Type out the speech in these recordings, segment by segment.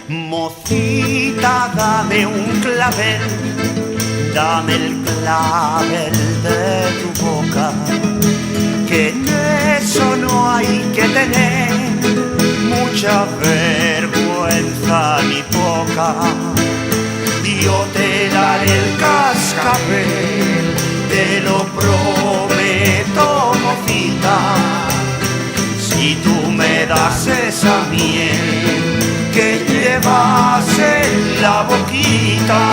Mocita, dame un clavel, dame el clavel de tu boca, que en eso no hay que tener mucha vergüenza ni poca. Yo te daré el cascabel, te lo prometo, mocita, si tú me das esa miel que llevas en la boquita.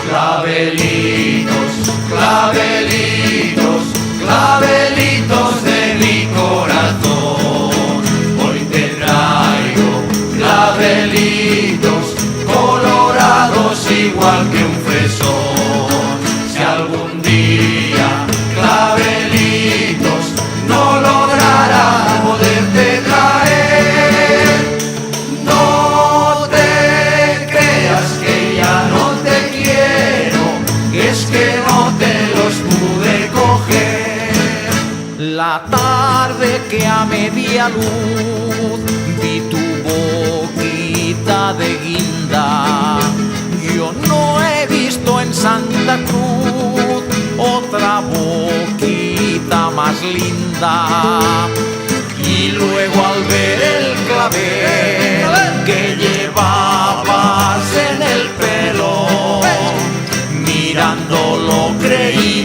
Clavelitos, clavelitos, clavelitos de mi corazón, hoy te traigo clavelitos colorados igual que un fresón. Si algún día clavelitos no logrará poderte traer, no te creas que ya no te quiero, que es que no te los pude coger. La tarde que a media luz vi tu boquita de guinda, yo no he visto en Santa Cruz otra boquita más linda. Y luego al ver el clavel que llevabas en el pelo, mirándolo creí